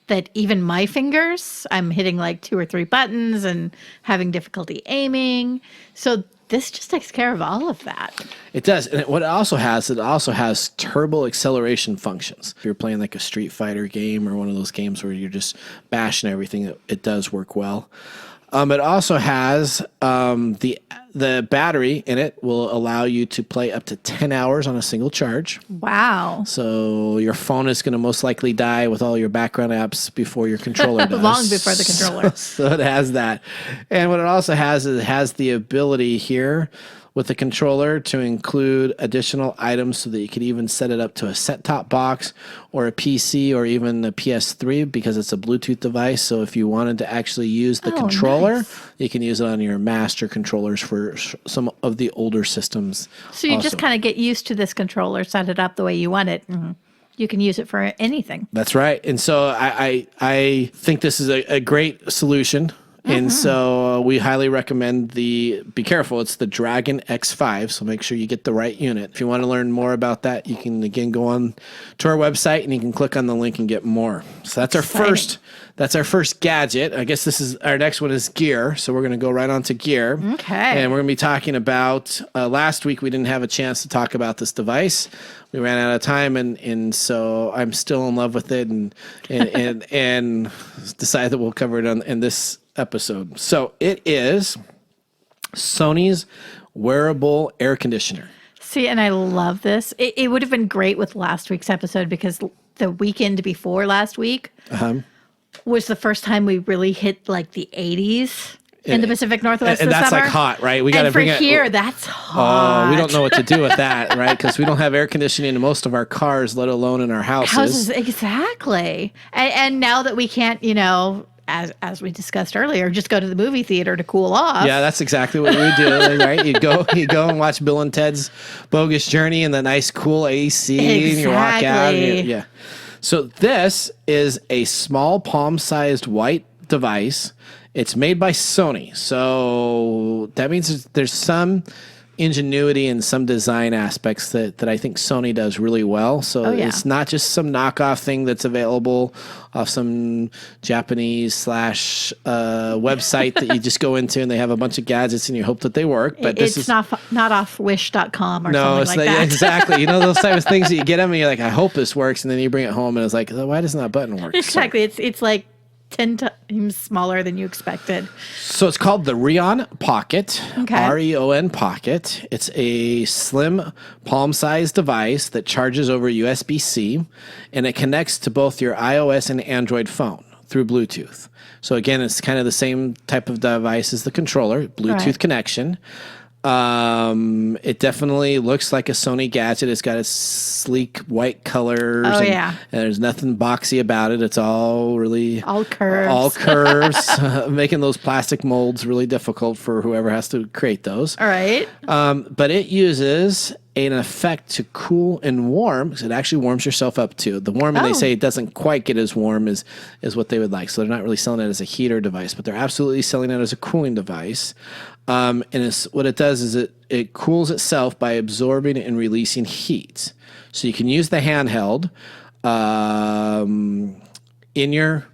Speaker 2: that even my fingers, I'm hitting like 2 or 3 buttons and having difficulty aiming. So this just takes care of all of that.
Speaker 1: It does. And what it also has turbo acceleration functions. If you're playing like a Street Fighter game or one of those games where you're just bashing everything, it does work well. It also has the battery in it will allow you to play up to 10 hours on a single charge.
Speaker 2: Wow.
Speaker 1: So your phone is going to most likely die with all your background apps before your controller does.
Speaker 2: Long before the controller.
Speaker 1: So it has that. And what it also has is it has the ability here with the controller to include additional items so that you could even set it up to a set-top box or a PC or even a PS3 because it's a Bluetooth device. So if you wanted to actually use the controller, you can use it on your master controllers for some of the older systems.
Speaker 2: So you just kind of get used to this controller, set it up the way you want it. Mm-hmm. You can use it for anything.
Speaker 1: That's right. And so I think this is a great solution. And so we highly recommend be careful, it's the Dragon X5, so make sure you get the right unit. If you want to learn more about that, you can, again, go on to our website and you can click on the link and get more. So that's our first gadget. I guess our next one is gear, so we're going to go right on to gear.
Speaker 2: Okay.
Speaker 1: And we're going to be talking about, last week we didn't have a chance to talk about this device. We ran out of time, and so I'm still in love with it and decided that we'll cover it in this episode. So it is Sony's wearable air conditioner.
Speaker 2: See, and I love this. It would have been great with last week's episode because the weekend before last week was the first time we really hit like the 80s in the Pacific Northwest
Speaker 1: and
Speaker 2: this
Speaker 1: that's
Speaker 2: summer.
Speaker 1: like hot, right? We got to bring it
Speaker 2: here. That's hot.
Speaker 1: We don't know what to do with that, right? Because we don't have air conditioning in most of our cars, let alone in our houses.
Speaker 2: Exactly. And now that we can't, as we discussed earlier, just go to the movie theater to cool off.
Speaker 1: Yeah, that's exactly what we do, right? You go and watch Bill and Ted's Bogus Journey in the nice cool AC, and you walk out. Yeah. So this is a small palm-sized white device. It's made by Sony. So that means there's some ingenuity and some design aspects that I think Sony does really well. So it's not just some knockoff thing that's available off some Japanese / website that you just go into and they have a bunch of gadgets and you hope that they work. But
Speaker 2: it's not off wish.com or something like that.
Speaker 1: Exactly. Those types of things that you get them and you're like, I hope this works. And then you bring it home and it's like, why doesn't that button work?
Speaker 2: Exactly. So, it's like 10 times smaller than you expected.
Speaker 1: So it's called the Orion Pocket, REON Pocket. It's a slim palm-sized device that charges over USB-C, and it connects to both your iOS and Android phone through Bluetooth. So again, it's kind of the same type of device as the controller, Bluetooth connection. It definitely looks like a Sony gadget. It's got its sleek white colors. And there's nothing boxy about it. It's all curves. Making those plastic molds really difficult for whoever has to create those.
Speaker 2: All right.
Speaker 1: But it uses an effect to cool and warm, because it actually warms yourself up too. The warming, they say it doesn't quite get as warm as what they would like. So they're not really selling it as a heater device, but they're absolutely selling it as a cooling device. And what it does is it cools itself by absorbing and releasing heat. So you can use the handheld in your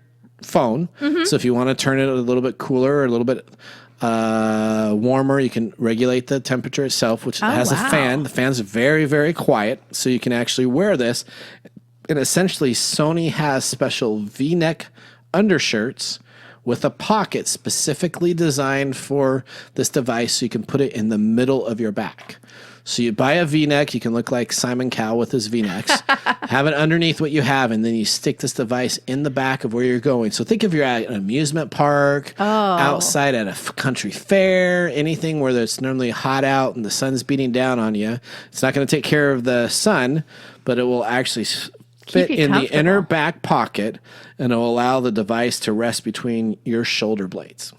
Speaker 1: phone. So if you want to turn it a little bit cooler or a little bit warmer, you can regulate the temperature itself, which has a fan. The fan's very, very quiet, so you can actually wear this. And essentially, Sony has special V-neck undershirts with a pocket specifically designed for this device, so you can put it in the middle of your back. So you buy a V-neck, you can look like Simon Cowell with his V-necks, have it underneath what you have, and then you stick this device in the back of where you're going. So think if you're at an amusement park, outside at a country fair, anything where it's normally hot out and the sun's beating down on you. It's not going to take care of the sun, but it will actually fit in the inner back pocket, and it will allow the device to rest between your shoulder blades.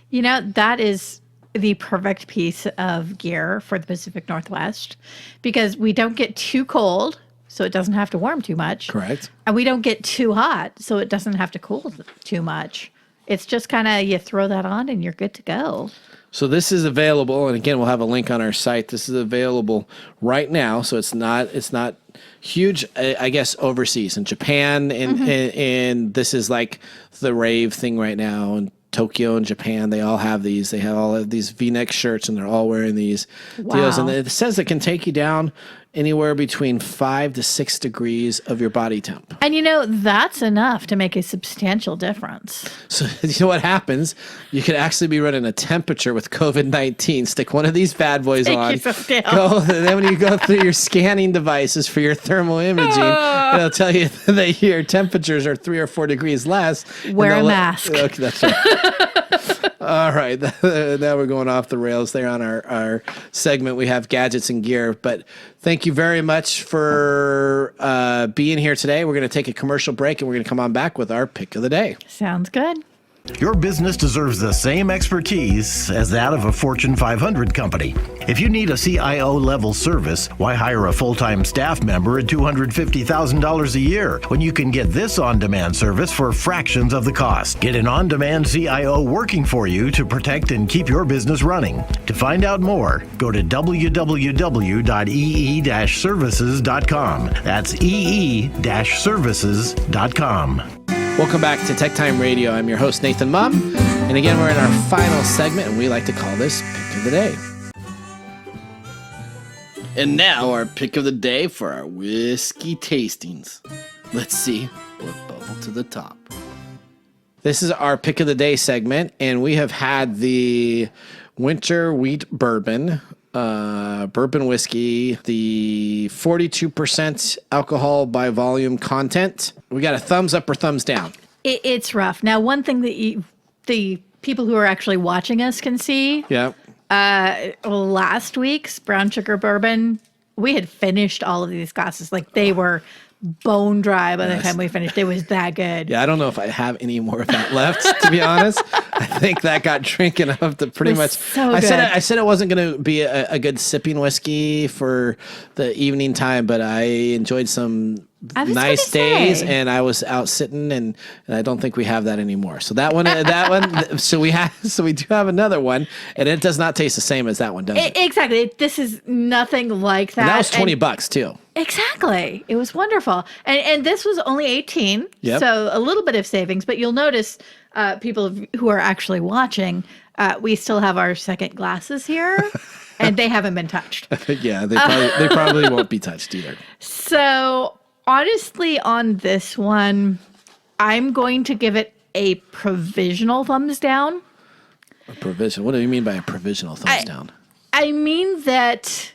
Speaker 2: You know, that is the perfect piece of gear for the Pacific Northwest, because we don't get too cold, so it doesn't have to warm too much.
Speaker 1: Correct.
Speaker 2: And we don't get too hot, so it doesn't have to cool too much. It's just kind of, you throw that on and you're good to go.
Speaker 1: So this is available, and again, we'll have a link on our site. This is available right now, so it's not huge, I guess, overseas in Japan, and this is like the rave thing right now. And Tokyo and Japan, they all have these. They all have these V-neck shirts, and they're all wearing these deals. And it says it can take you down anywhere between 5 to 6 degrees of your body temp.
Speaker 2: And you know, that's enough to make a substantial difference.
Speaker 1: So you know what happens? You could actually be running a temperature with COVID-19. Stick one of these bad boys on. And then when you go through your scanning devices for your thermal imaging, it'll tell you that your temperatures are 3 or 4 degrees less.
Speaker 2: Wear a mask.
Speaker 1: Okay, that's right. All right. Now we're going off the rails there on our segment. We have gadgets and gear, but thank you very much for being here today. We're going to take a commercial break, and we're going to come on back with our pick of the day.
Speaker 2: Sounds good.
Speaker 4: Your business deserves the same expertise as that of a Fortune 500 company. If you need a CIO-level service, why hire a full-time staff member at $250,000 a year when you can get this on-demand service for fractions of the cost? Get an on-demand CIO working for you to protect and keep your business running. To find out more, go to www.ee-services.com. That's ee-services.com.
Speaker 1: Welcome back to TechTime Radio. I'm your host, Nathan Mumm. And again, we're in our final segment, and we like to call this Pick of the Day. And now our pick of the day for our whiskey tastings. Let's see what bubbled to the top. This is our Pick of the Day segment, and we have had the Winter Wheat Bourbon, bourbon whiskey, the 42% alcohol by volume content. We got a thumbs up or thumbs down.
Speaker 2: It's rough. Now, one thing that the people who are actually watching us can see.
Speaker 1: Yeah.
Speaker 2: Last week's brown sugar bourbon, we had finished all of these glasses. Like, they were bone dry by the time we finished. It was that good.
Speaker 1: Yeah, I don't know if I have any more of that left, to be honest. I think that got drinking up to pretty much.
Speaker 2: So
Speaker 1: I
Speaker 2: good.
Speaker 1: said it wasn't going to be a good sipping whiskey for the evening time, but I enjoyed some nice days, and I was out sitting, and I don't think we have that anymore. So that one, so we do have another one, and it does not taste the same as that one, does it?
Speaker 2: Exactly. This is nothing like that.
Speaker 1: And that was $20 too.
Speaker 2: Exactly. It was wonderful. And this was only 18.
Speaker 1: Yep.
Speaker 2: So a little bit of savings, but you'll notice people who are actually watching, we still have our second glasses here and they haven't been touched.
Speaker 1: Yeah, they probably won't be touched either.
Speaker 2: So honestly, on this one, I'm going to give it a provisional thumbs down.
Speaker 1: A provisional? What do you mean by a provisional thumbs down?
Speaker 2: I mean that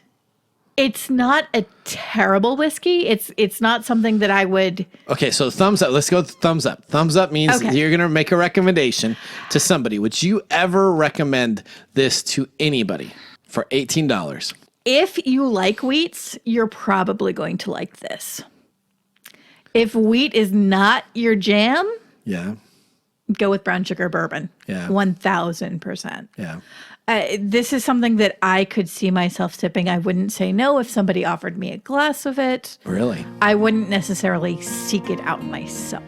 Speaker 2: it's not a terrible whiskey. It's not something that I would.
Speaker 1: Okay, so thumbs up. Let's go with thumbs up. Thumbs up means you're going to make a recommendation to somebody. Would you ever recommend this to anybody for $18?
Speaker 2: If you like wheats, you're probably going to like this. If wheat is not your jam,
Speaker 1: yeah,
Speaker 2: go with brown sugar bourbon.
Speaker 1: Yeah,
Speaker 2: 1000%.
Speaker 1: Yeah.
Speaker 2: This is something that I could see myself sipping. I wouldn't say no if somebody offered me a glass of it.
Speaker 1: Really?
Speaker 2: I wouldn't necessarily seek it out myself.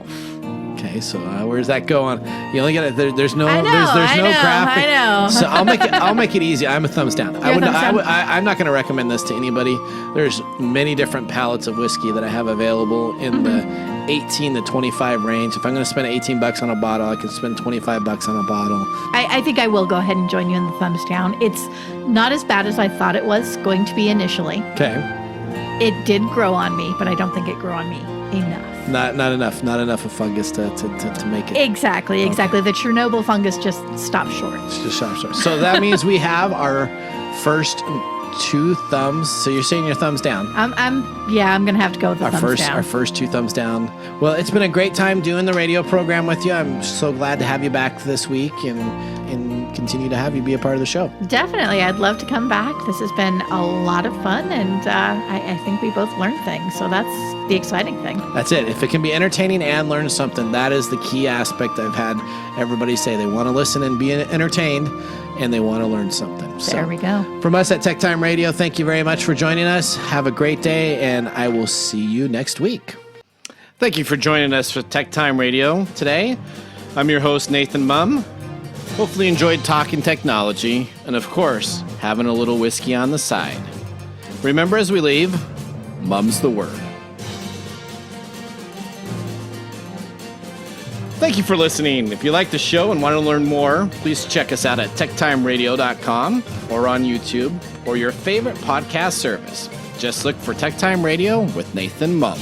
Speaker 1: Okay, so where's that going? You only got there's no
Speaker 2: I know,
Speaker 1: there's no crafting.
Speaker 2: I know.
Speaker 1: So I'll make it easy. I'm a thumbs down. I'm not going to recommend this to anybody. There's many different pallets of whiskey that I have available in the 18 to 25 range. If I'm going to spend $18 on a bottle, I can spend $25 on a bottle.
Speaker 2: I think I will go ahead and join you in the thumbs down. It's not as bad as I thought it was going to be initially.
Speaker 1: Okay.
Speaker 2: It did grow on me, but I don't think it grew on me enough.
Speaker 1: Not enough of fungus to make it.
Speaker 2: Exactly. The Chernobyl fungus just stopped short.
Speaker 1: Just stopped short. So that means we have our first 2 thumbs. So you're saying your thumbs down?
Speaker 2: I'm gonna have to go with the thumbs down.
Speaker 1: Our first 2 thumbs down. Well, it's been a great time doing the radio program with you. I'm so glad to have you back this week and continue to have you be a part of the show.
Speaker 2: Definitely. I'd love to come back. This has been a lot of fun, and I think we both learned things, so that's the exciting thing.
Speaker 1: That's it. If it can be entertaining and learn something, that is the key aspect. I've had everybody say they want to listen and be entertained, and they want to learn something.
Speaker 2: There we go.
Speaker 1: From us at TechTime Radio, thank you very much for joining us. Have a great day, and I will see you next week. Thank you for joining us for TechTime Radio today. I'm your host, Nathan Mumm. Hopefully you enjoyed talking technology and, of course, having a little whiskey on the side. Remember, as we leave, Mumm's the word. Thank you for listening. If you like the show and want to learn more, please check us out at techtimeradio.com or on YouTube or your favorite podcast service. Just look for TechTime Radio with Nathan Mumm.